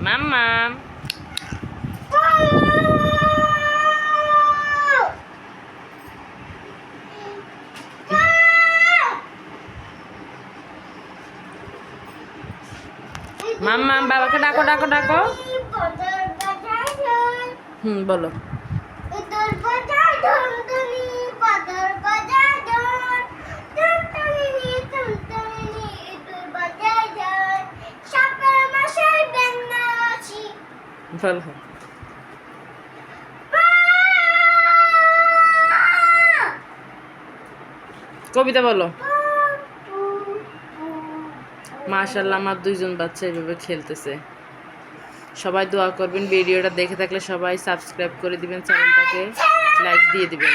মাম্মা মাম্মা বাবাকে ডাকো ডাকো ডাকো। বলো। বলো কবিতা বলো। মাশাআল্লাহ আমার দুইজন বাচ্চা এইভাবে খেলতেছে। সবাই দোয়া করবেন, ভিডিওটা দেখে থাকলে সবাই সাবস্ক্রাইব করে দিবেন, চ্যানেলটাকে লাইক দিয়ে দিবেন।